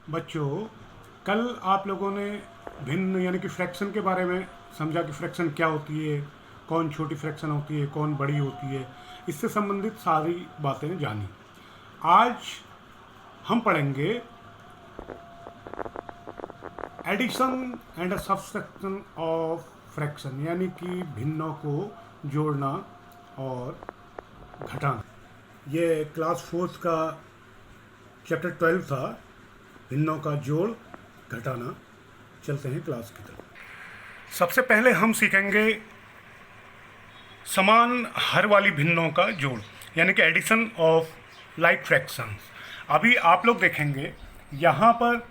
बच्चों, कल आप लोगों ने भिन्न यानी कि फ्रैक्शन के बारे में समझा कि फ्रैक्शन क्या होती है, कौन छोटी फ्रैक्शन होती है, कौन बड़ी होती है, इससे संबंधित सारी बातें जानी। आज हम पढ़ेंगे addition and subtraction of fraction, यानी कि भिन्नों को जोड़ना और घटाना। ये क्लास 4 का चैप्टर 12 था, भिन्नों का जोड़ घटाना। चलते हैं क्लास की तरफ। सबसे पहले हम सीखेंगे समान हर वाली भिन्नों का जोड़, यानी कि एडिशन ऑफ लाइक फ्रैक्शंस। अभी आप लोग देखेंगे यहाँ पर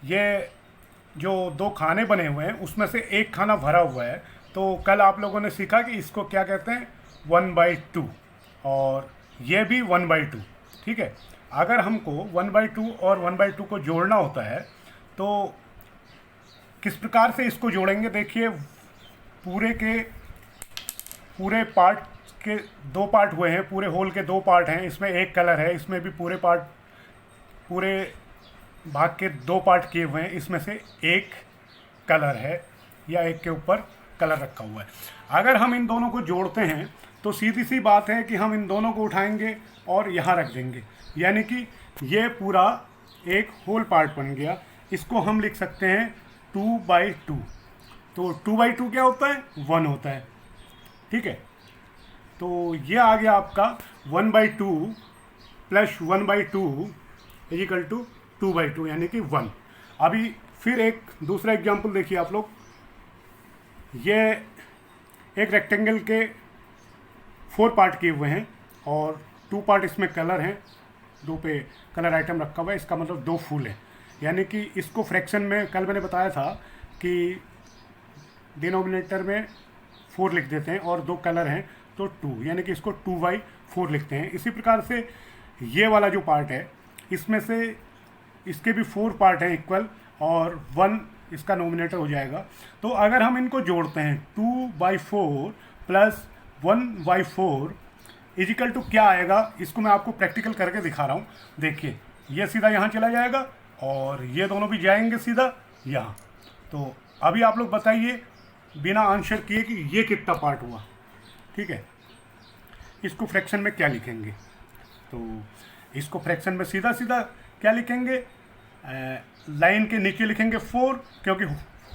ये जो दो खाने बने हुए हैं उसमें से एक खाना भरा हुआ है। तो कल आप लोगों ने सीखा कि इसको क्या कहते हैं, 1/2, और ये भी 1/2। ठीक है, अगर हमको 1/2 और 1/2 को जोड़ना होता है तो किस प्रकार से इसको जोड़ेंगे। देखिए, पूरे पार्ट के दो पार्ट हुए हैं, पूरे होल के दो पार्ट हैं, इसमें एक कलर है, इसमें भी पूरे भाग के दो पार्ट किए हुए हैं, इसमें से एक कलर है या एक के ऊपर कलर रखा हुआ है। अगर हम इन दोनों को जोड़ते हैं तो सीधी सी बात है कि हम इन दोनों को उठाएंगे और यहाँ रख देंगे, यानी कि ये पूरा एक होल पार्ट बन गया। इसको हम लिख सकते हैं 2/2। तो 2/2 क्या होता है, 1 होता है। ठीक है, तो ये आ गया आपका 1/2 प्लस 1/2 इजिकल टू 2/2, यानी कि 1। अभी फिर एक दूसरा एग्जाम्पल देखिए आप लोग। ये एक रेक्टेंगल के 4 पार्ट किए हुए हैं और 2 पार्ट इसमें कलर हैं, 2 पे कलर आइटम रखा हुआ है, इसका मतलब 2 फूल है। यानी कि इसको फ्रैक्शन में कल मैंने बताया था कि डिनोमिनेटर में 4 लिख देते हैं और 2 कलर हैं तो 2, यानी कि इसको 2/4 लिखते हैं। इसी प्रकार से ये वाला जो पार्ट है इसमें से इसके भी 4 पार्ट हैं इक्वल, और 1 इसका नोमिनेटर हो जाएगा। तो अगर हम इनको जोड़ते हैं 2/4 प्लस 1/4 इजिकल टू क्या आएगा, इसको मैं आपको प्रैक्टिकल करके दिखा रहा हूँ। देखिए, ये सीधा यहाँ चला जाएगा और ये दोनों भी जाएंगे सीधा यहाँ। तो अभी आप लोग बताइए बिना आंसर किए कि ये कितना पार्ट हुआ। ठीक है, इसको फ्रैक्शन में क्या लिखेंगे, तो इसको फ्रैक्शन में सीधा सीधा क्या लिखेंगे, लाइन के नीचे लिखेंगे 4, क्योंकि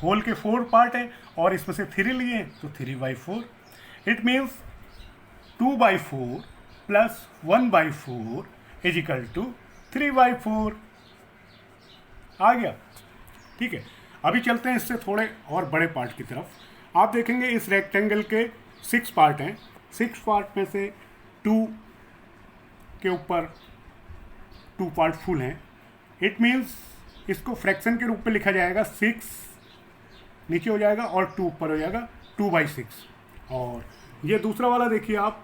होल के 4 पार्ट हैं और इसमें से 3 लिए तो 3/4। It means 2/4 plus 1/4 is equal to 3/4 आ गया। ठीक है, अभी चलते हैं इससे थोड़े और बड़े पार्ट की तरफ। आप देखेंगे इस रेक्टेंगल के 6 पार्ट हैं, 6 पार्ट में से 2 के ऊपर 2 पार्ट फुल हैं। इट मीन्स इसको फ्रैक्शन के रूप में लिखा जाएगा, 6 नीचे हो जाएगा और 2 ऊपर हो जाएगा, 2/6। और ये दूसरा वाला देखिए आप,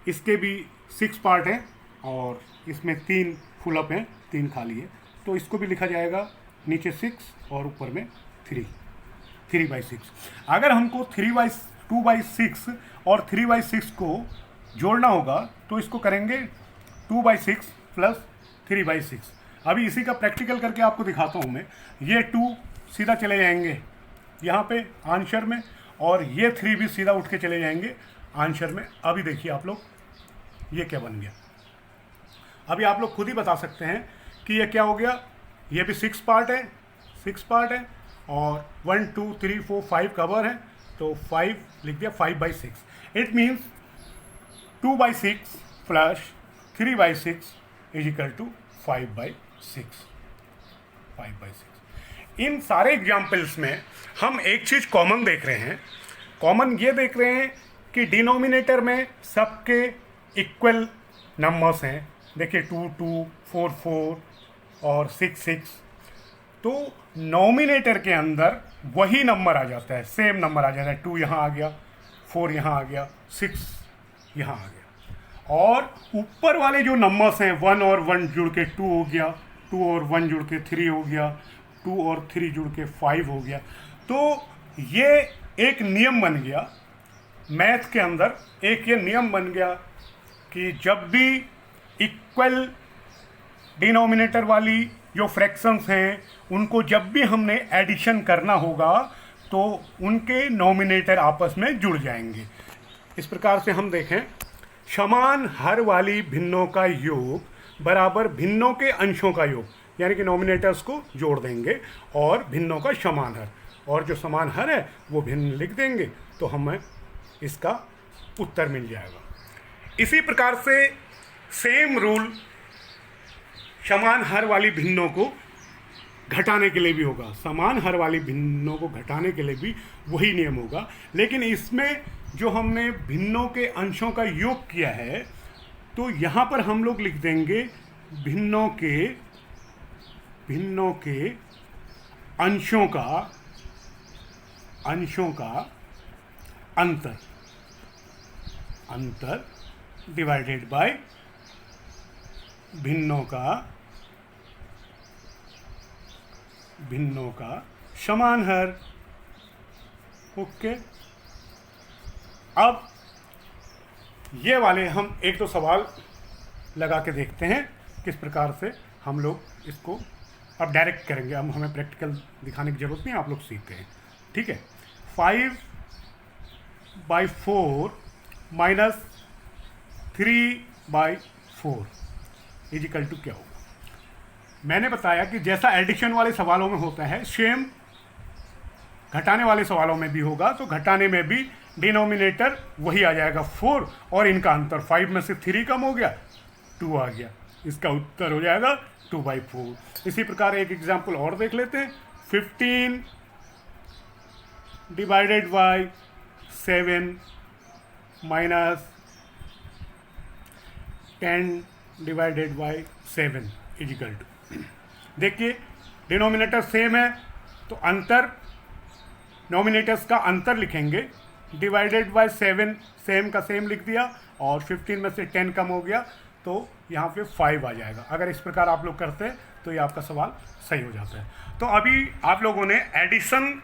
इसके भी 6 पार्ट हैं और इसमें 3 फुल अप हैं, 3 खाली है, तो इसको भी लिखा जाएगा नीचे 6 और ऊपर में 3/6। अगर हमको 2/6 और 3/6 को जोड़ना होगा तो इसको करेंगे 2/6 प्लस 3/6। अभी इसी का प्रैक्टिकल करके आपको दिखाता हूँ मैं। ये 2 सीधा चले जाएंगे यहाँ पे आंसर में, और ये 3 भी सीधा उठ के चले जाएंगे आंसर में। अभी देखिए आप लोग ये क्या बन गया। अभी आप लोग खुद ही बता सकते हैं कि ये क्या हो गया। ये भी 6 पार्ट है, 6 पार्ट है और 1 2 3 4 5 कवर है, तो 5 लिख दिया, 5/6। It means 2/6 plus 3/6 is equal to 5/6। इन सारे एग्जाम्पल्स में हम एक चीज़ कॉमन देख रहे हैं। कॉमन ये देख रहे हैं कि डिनोमिनेटर में सबके इक्वल नंबर्स हैं। देखिए 2 2 4 4 और 6 6। तो नोमिनेटर के अंदर वही नंबर आ जाता है, सेम नंबर आ जाता है। 2 यहाँ आ गया, 4 यहाँ आ गया, 6 यहाँ आ गया। और ऊपर वाले जो नंबर्स हैं, 1 और 1 जुड़ के 2 हो गया, 2 और 1 जुड़ के 3 हो गया, 2 और 3 जुड़ के 5 हो गया। तो ये एक नियम बन गया मैथ के अंदर, एक ये नियम बन गया कि जब भी इक्वल डिनोमिनेटर वाली जो फ्रैक्शंस हैं उनको जब भी हमने एडिशन करना होगा तो उनके नॉमिनेटर आपस में जुड़ जाएंगे। इस प्रकार से हम देखें, समान हर वाली भिन्नों का योग बराबर भिन्नों के अंशों का योग, यानी कि नॉमिनेटर्स को जोड़ देंगे और भिन्नों का समान हर, और जो समान हर है वो भिन्न लिख देंगे तो हमें इसका उत्तर मिल जाएगा। इसी प्रकार से सेम रूल समान हर वाली भिन्नों को घटाने के लिए भी होगा। समान हर वाली भिन्नों को घटाने के लिए भी वही नियम होगा, लेकिन इसमें जो हमने भिन्नों के अंशों का योग किया है तो यहाँ पर हम लोग लिख देंगे भिन्नों के अंशों का अंतर डिवाइडेड बाय भिन्नों का समान हर। ओके, अब ये वाले हम एक दो सवाल लगा के देखते हैं किस प्रकार से हम लोग इसको अब डायरेक्ट करेंगे। अब हमें प्रैक्टिकल दिखाने की ज़रूरत नहीं, आप लोग सीखते हैं। ठीक है, 5/4 माइनस 3/4 इजिकल टू क्या होगा। मैंने बताया कि जैसा एडिशन वाले सवालों में होता है सेम घटाने वाले सवालों में भी होगा। तो घटाने में भी डिनोमिनेटर वही आ जाएगा 4, और इनका अंतर 5 में से 3 कम हो गया, 2 आ गया। इसका उत्तर हो जाएगा 2/4। इसी प्रकार एक एग्जाम्पल और देख लेते हैं। 15 divided by 7 minus 10 divided by 7 is equal to, देखिए डिनोमिनेटर सेम है तो अंतर, नॉमिनेटर्स का अंतर लिखेंगे, डिवाइडेड बाय 7 सेम का सेम लिख दिया, और 15 में से 10 कम हो गया तो यहाँ पे 5 आ जाएगा। अगर इस प्रकार आप लोग करते हैं तो ये आपका सवाल सही हो जाता है। तो अभी आप लोगों ने एडिशन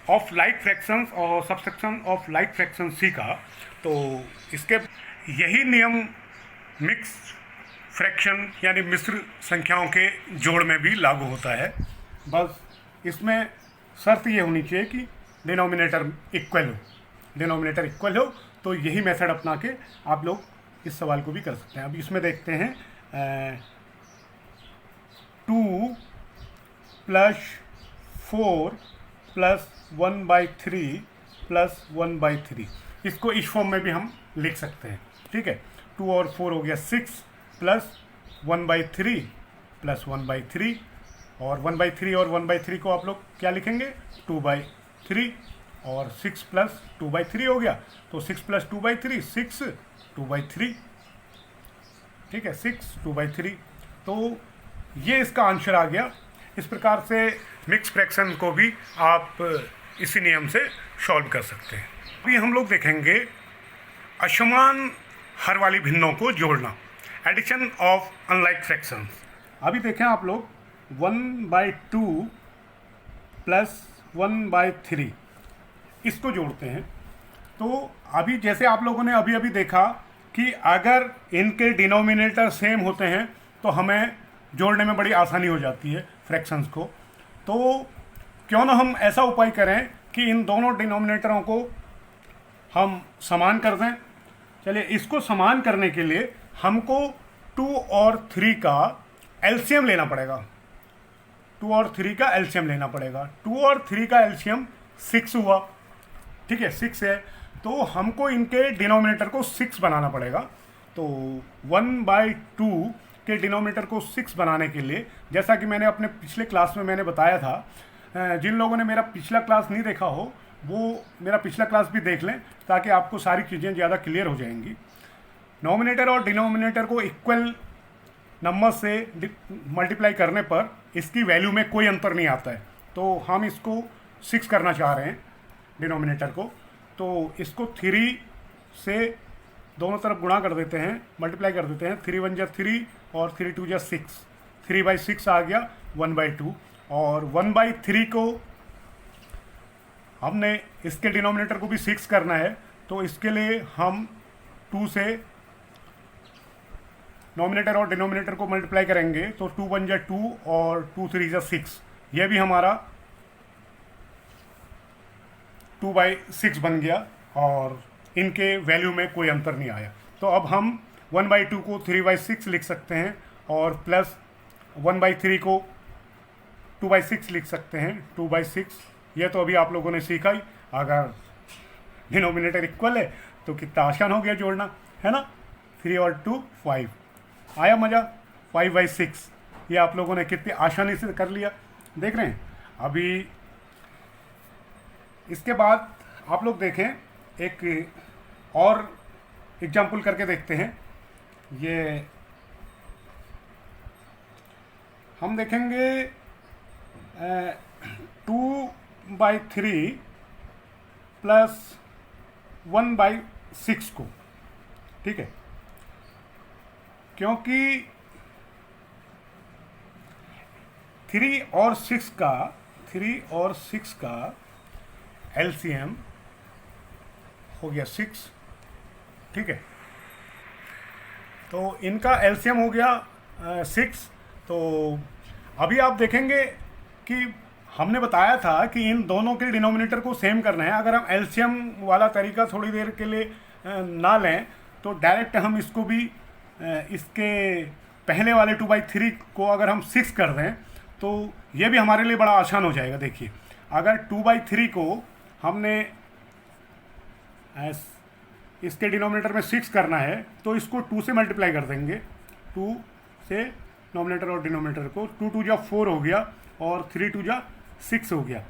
ऑफ लाइक फ्रैक्शंस और सब्सट्रैक्शन ऑफ लाइक फ्रैक्शन सीखा। तो इसके यही नियम मिक्स फ्रैक्शन यानी मिश्र संख्याओं के जोड़ में भी लागू होता है। बस इसमें शर्त ये होनी चाहिए कि डिनोमिनेटर इक्वल हो, तो यही मेथड अपना के आप लोग इस सवाल को भी कर सकते हैं। अब इसमें देखते हैं 2 + 4 + 1/3 + 1/3, इसको इस फॉर्म में भी हम लिख सकते हैं। ठीक है, 2 और 4 हो गया 6 + 1/3 + 1/3, और 1/3 और 1/3 को आप लोग क्या लिखेंगे 2/3, और 6 + 2/3 हो गया, तो 6 + 2/3 6 2/3। ठीक है, 6 2/3, तो ये इसका आंसर आ गया। इस प्रकार से मिक्स फ्रैक्शन को भी आप इसी नियम से सॉल्व कर सकते हैं। अभी हम लोग देखेंगे असमान हर वाली भिन्नों को जोड़ना, एडिशन ऑफ अनलाइक फ्रैक्शंस। अभी देखें आप लोग 1/2 + 1/3 इसको जोड़ते हैं। तो अभी जैसे आप लोगों ने अभी देखा कि अगर इनके डिनोमिनेटर सेम होते हैं तो हमें जोड़ने में बड़ी आसानी हो जाती है फ्रैक्शंस को। तो क्यों ना हम ऐसा उपाय करें कि इन दोनों डिनोमिनेटरों को हम समान कर दें। चलिए, इसको समान करने के लिए हमको 2 और 3 का एलसीएम लेना पड़ेगा। 2 और 3 का एलसीएम लेना पड़ेगा। 2 और 3 का एलसीएम 6 हुआ। ठीक है, 6 है, तो हमको इनके डिनोमिनेटर को 6 बनाना पड़ेगा। तो 1/2 के डिनोमिनेटर को 6 बनाने के लिए, जैसा कि मैंने अपने पिछले क्लास में मैंने बताया था, जिन लोगों ने मेरा पिछला क्लास नहीं देखा हो वो मेरा पिछला क्लास भी देख लें, ताकि आपको सारी चीज़ें ज़्यादा क्लियर हो जाएंगी। नॉमिनेटर और डिनोमिनेटर को इक्वल नंबर से मल्टीप्लाई करने पर इसकी वैल्यू में कोई अंतर नहीं आता है। तो हम इसको 6 करना चाह रहे हैं डिनोमिनेटर को, तो इसको 3 से दोनों तरफ गुणा कर देते हैं, मल्टीप्लाई कर देते हैं। 3 × 1 = 3 और 3 × 2 = 6, 3/6 आ गया 1/2। और 1/3 को हमने इसके डिनोमिनेटर को भी 6 करना है, तो इसके लिए हम 2 से नॉमिनेटर और डिनोमिनेटर को मल्टीप्लाई करेंगे तो 2 1 जा 2 और 2 3 जा 6, यह भी हमारा 2/6 बन गया और इनके वैल्यू में कोई अंतर नहीं आया। तो अब हम 1/2 को 3/6 लिख सकते हैं और प्लस 1/3 को 2/6 लिख सकते हैं 2/6। यह तो अभी आप लोगों ने सीखा ही। अगर डिनोमिनेटर इक्वल है तो कितना आसान हो गया जोड़ना, है ना। 3 और 2 5, आया मज़ा। 5/6 ये आप लोगों ने कितनी आसानी से कर लिया, देख रहे हैं। अभी इसके बाद आप लोग देखें, एक और एग्जाम्पल करके देखते हैं। ये हम देखेंगे 2/3 प्लस 1/6 को, ठीक है, क्योंकि 3 और 6 का एलसीएम हो गया 6, ठीक है। तो इनका एलसीएम हो गया 6। तो अभी आप देखेंगे कि हमने बताया था कि इन दोनों के डिनोमिनेटर को सेम करना है। अगर हम एलसीएम वाला तरीका थोड़ी देर के लिए ना लें तो डायरेक्ट हम इसको भी इसके पहले वाले 2/3 को अगर हम 6 कर दें तो ये भी हमारे लिए बड़ा आसान हो जाएगा। देखिए, अगर 2/3 को हमने इसके डिनोमिनेटर में 6 करना है तो इसको 2 से मल्टीप्लाई कर देंगे। 2 से नॉमिनेटर और डिनोमिनेटर को 2 2 जा 4 हो गया और 3 2 जा 6 हो गया।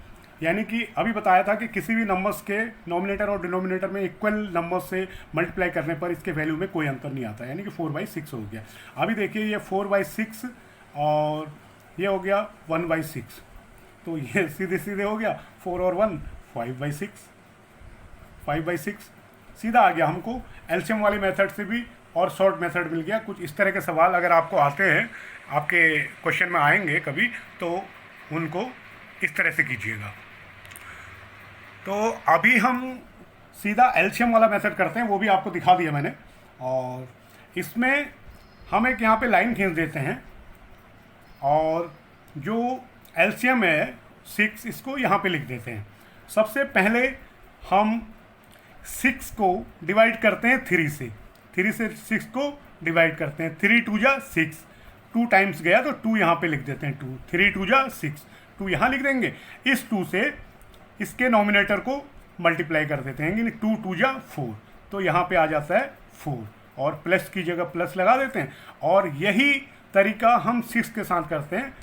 यानी कि अभी बताया था कि किसी भी नंबर्स के नॉमिनेटर और डिनोमिनेटर में इक्वल नंबर से मल्टीप्लाई करने पर इसके वैल्यू में कोई अंतर नहीं आता, यानी कि 4/6 हो गया। अभी देखिए ये 4/6 और ये हो गया 1/6, तो ये सीधे सीधे हो गया 4 और 1 5/6, 5/6 सीधा आ गया। हमको एलसीएम वाली मेथड से भी और शॉर्ट मेथड मिल गया। कुछ इस तरह के सवाल अगर आपको आते हैं, आपके क्वेश्चन में आएंगे कभी, तो उनको इस तरह से कीजिएगा। तो अभी हम सीधा एलसीएम वाला मेथड करते हैं, वो भी आपको दिखा दिया मैंने। और इसमें हम एक यहाँ पे लाइन खींच देते हैं और जो एलसीएम है 6, इसको यहाँ पे लिख देते हैं। सबसे पहले हम 6 को डिवाइड करते हैं 3 से 6 को डिवाइड करते हैं। 3 2 जा 6, 2 टाइम्स गया तो 2 यहाँ पे लिख देते हैं। 2 3 2 जा 6, 2 यहाँ लिख देंगे। इस 2 से इसके नॉमिनेटर को मल्टीप्लाई कर देते हैं, यानी 2 2 जा 4, तो यहाँ पे आ जाता है 4 और प्लस की जगह प्लस लगा देते हैं। और यही तरीका हम 6 के साथ करते हैं।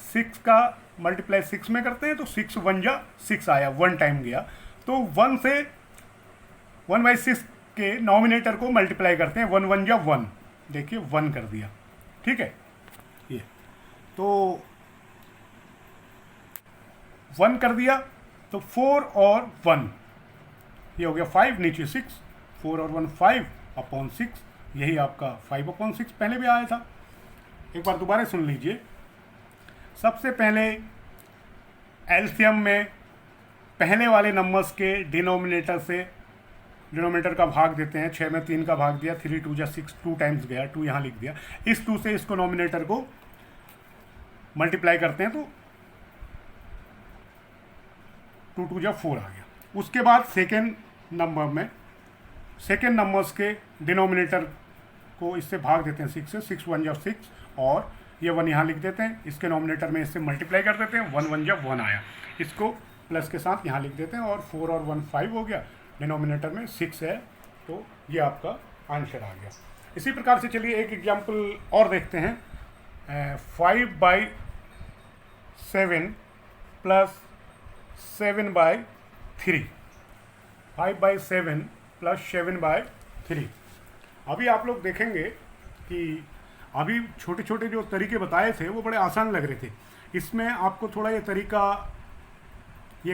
6 का मल्टीप्लाई 6 में करते हैं तो 6 1 जा 6 आया, 1 टाइम गया। तो 1 से 1/6 के नॉमिनेटर को मल्टीप्लाई करते हैं, 1 1 जा 1, देखिए 1 कर दिया, ठीक है। ये तो 1 कर दिया तो 4 और 1 ये हो गया 5, नीचे 6, 4 और 1 5/6, यही आपका 5/6 पहले भी आया था। एक बार दोबारा सुन लीजिए। सबसे पहले एलसीएम में पहले वाले नंबर्स के डिनोमिनेटर का भाग देते हैं। 6 में 3 का भाग दिया, 3 2 जा 6, 2 टाइम्स गया, 2 यहाँ लिख दिया। इस 2 से इसको नॉमिनेटर को मल्टीप्लाई करते हैं तो 2 2 जा 4 आ गया। उसके बाद सेकेंड नंबर्स के डिनोमिनेटर को इससे भाग देते हैं 6 से, 6 1 जा 6 और ये 1 यहाँ लिख देते हैं। इसके नॉमिनेटर में इससे मल्टीप्लाई कर देते हैं, 1 1 जा 1 आया, इसको प्लस के साथ यहाँ लिख देते हैं और 4 और 1 5 हो गया। डिनोमिनेटर में 6 है, तो ये आपका आंसर आ गया। इसी प्रकार से चलिए एक एग्जाम्पल और देखते हैं। 5/7 प्लस 7/3, 5/7 प्लस 7/3। अभी आप लोग देखेंगे कि अभी छोटे छोटे जो तरीके बताए थे वो बड़े आसान लग रहे थे। इसमें आपको थोड़ा ये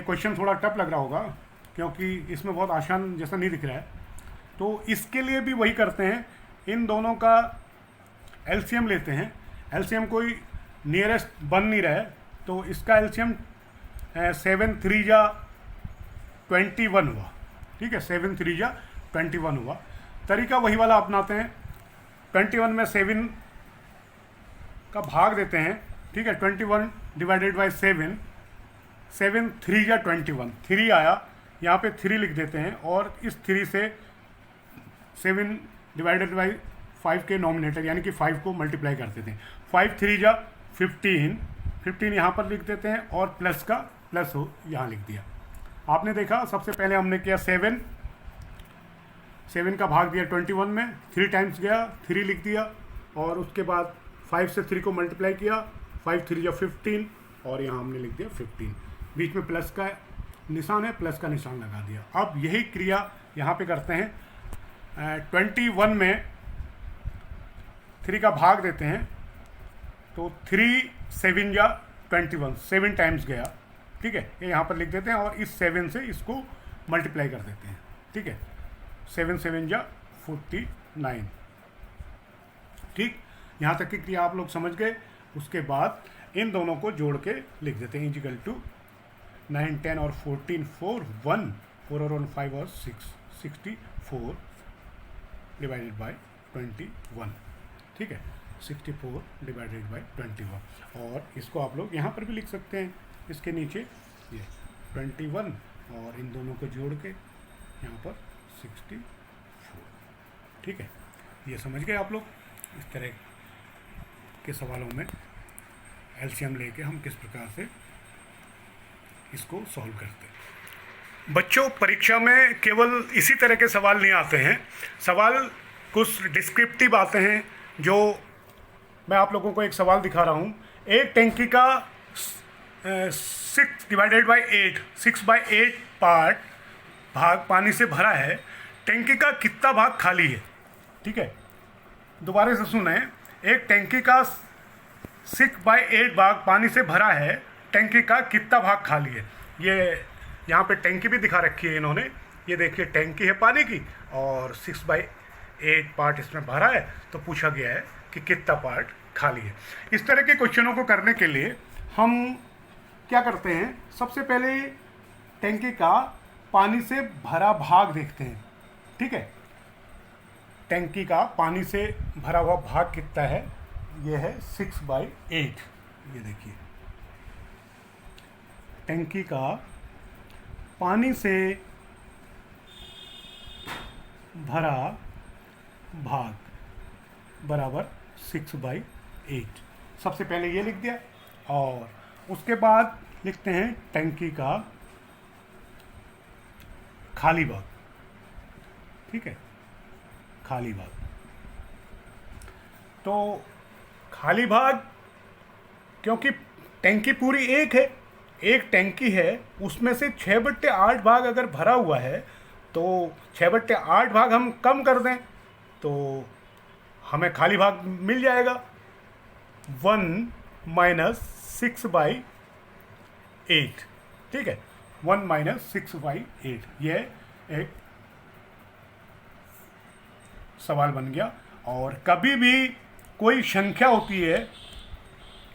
क्वेश्चन थोड़ा टफ लग रहा होगा क्योंकि इसमें बहुत आसान जैसा नहीं दिख रहा है। तो इसके लिए भी वही करते हैं, इन दोनों का एलसीएम लेते हैं। एलसीएम कोई नियरेस्ट बन नहीं रहा है तो इसका एलसीएम 7 3 जा 21 हुआ, ठीक है, 7 3 जा 21 हुआ। तरीका वही वाला अपनाते हैं। 21 में 7 का भाग देते हैं, ठीक है, 21 डिवाइडेड बाई 7, 7 3 या 21, 3 आया, यहाँ पे 3 लिख देते हैं और इस 3 से 7 डिवाइडेड बाई 5 के नॉमिनेटर यानी कि 5 को मल्टीप्लाई कर देते हैं। 5 3 जा 15, 15 यहाँ पर लिख देते हैं और प्लस का प्लस हो यहाँ लिख दिया। आपने देखा सबसे पहले हमने किया 7 का भाग दिया 21 में, 3 टाइम्स गया, 3 लिख दिया और उसके बाद 5 से 3 को मल्टीप्लाई किया, 5 3 या 15 और यहाँ हमने लिख दिया 15, बीच में प्लस का निशान है, प्लस का निशान लगा दिया। अब यही क्रिया यहाँ पे करते हैं। 21 में 3 का भाग देते हैं तो 3 7 या 21, 7 टाइम्स गया, ठीक है, ये यहाँ पर लिख देते हैं और इस 7 से इसको मल्टीप्लाई कर देते हैं, ठीक है, 7 7 या 49, ठीक, यहाँ तक की क्रिया आप लोग समझ गए। उसके बाद इन दोनों को जोड़ के लिख देते हैं इजिकल टू 9 10 और 14 4 1 4 और 1 5 और 6 64 डिवाइडेड बाई 21, ठीक है, 64 डिवाइडेड बाई 21। और इसको आप लोग यहाँ पर भी लिख सकते हैं, इसके नीचे ये 21 और इन दोनों को जोड़ के यहाँ पर 64, ठीक है। ये समझ गए आप लोग, इस तरह के सवालों में एलसीएम लेके हम किस प्रकार से इसको सॉल्व करते हैं। बच्चों, परीक्षा में केवल इसी तरह के सवाल नहीं आते हैं, सवाल कुछ डिस्क्रिप्टिव आते हैं। जो मैं आप लोगों को एक सवाल दिखा रहा हूँ, एक टैंकी का 6 डिवाइडेड बाई 8, 6/8 पार्ट भाग पानी से भरा है, टैंकी का कितना भाग खाली है, ठीक है। दोबारा से सुने, एक टैंकी का 6/8 भाग पानी से भरा है, टैंकी का कितना भाग खाली है। ये यहाँ पे टैंकी भी दिखा रखी है इन्होंने, ये देखिए टैंकी है पानी की और 6/8 पार्ट इसमें भरा है, तो पूछा गया है कि कितना पार्ट खाली है। इस तरह के क्वेश्चनों को करने के लिए हम क्या करते हैं, सबसे पहले टैंकी का पानी से भरा भाग देखते हैं, ठीक है। टैंकी का पानी से भरा हुआ भाग कितना है, ये है 6/8, ये देखिए टैंकी का पानी से भरा भाग बराबर 6/8। सबसे पहले ये लिख दिया और उसके बाद लिखते हैं टैंकी का खाली भाग, ठीक है, खाली भाग। तो खाली भाग, क्योंकि टैंकी पूरी एक है, एक टैंकी है, उसमें से 6/8 भाग अगर भरा हुआ है तो 6/8 भाग हम कम कर दें तो हमें खाली भाग मिल जाएगा 1 - 6/8, ठीक है, 1 - 6/8। यह एक सवाल बन गया। और कभी भी कोई संख्या होती है,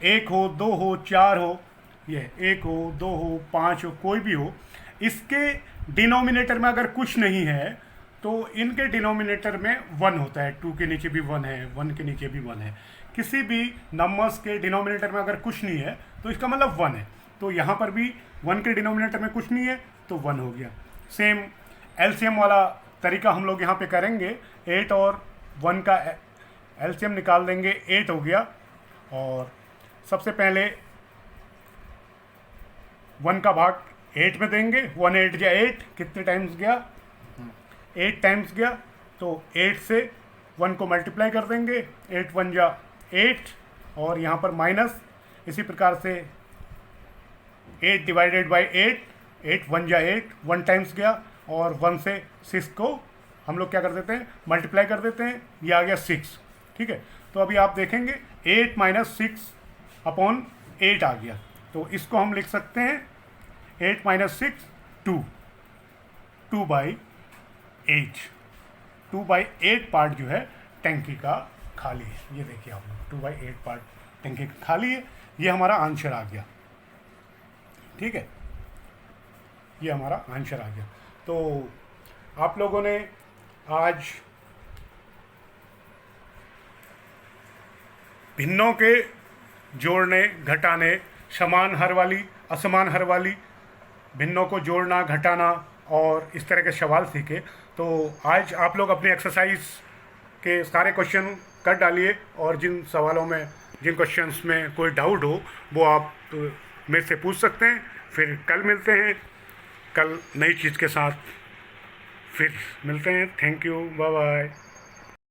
1 हो, 2 हो, 4 हो, ये 1 हो, 2 हो, 5 हो, कोई भी हो, इसके डिनोमिनेटर में अगर कुछ नहीं है तो इनके डिनोमिनेटर में 1 होता है। 2 के नीचे भी 1 है, 1 के नीचे भी 1 है। किसी भी नंबर्स के डिनोमिनेटर में अगर कुछ नहीं है तो इसका मतलब 1 है। तो यहाँ पर भी 1 के डिनोमिनेटर में कुछ नहीं है तो 1 हो गया। सेम एलसीएम वाला तरीका हम लोग यहाँ पे करेंगे। 8 और 1 का एलसीएम निकाल देंगे, 8 हो गया। और सबसे पहले 1 का भाग 8 में देंगे, 1 8 या 8, कितने टाइम्स गया, 8 टाइम्स गया। तो 8 से 1 को मल्टीप्लाई कर देंगे, 8 1 या 8 और यहाँ पर माइनस। इसी प्रकार से 8 डिवाइडेड बाई 8, 8 1 या 8, 1 टाइम्स गया और 1 से 6 को हम लोग क्या कर देते हैं, मल्टीप्लाई कर देते हैं, ये आ गया 6, ठीक है। तो अभी आप देखेंगे 8 - 6/8 आ गया। तो इसको हम लिख सकते हैं 8 - 6 2, 2/8, 2/8 पार्ट जो है टैंकी का खाली है। ये देखिए आप लोग, 2/8 पार्ट टैंकी का खाली है। ये हमारा आंसर आ गया, ठीक है, ये हमारा आंसर आ गया। तो आप लोगों ने आज भिन्नों के जोड़ने, घटाने, समान हर वाली, असमान हर वाली, भिन्नों को जोड़ना, घटाना और इस तरह के सवाल सीखे। तो आज आप लोग अपने एक्सरसाइज के सारे क्वेश्चन कर डालिए और जिन सवालों में, जिन क्वेश्चंस में कोई डाउट हो वो आप मेरे से पूछ सकते हैं। फिर कल मिलते हैं, कल नई चीज़ के साथ फिर मिलते हैं। Thank you, bye bye.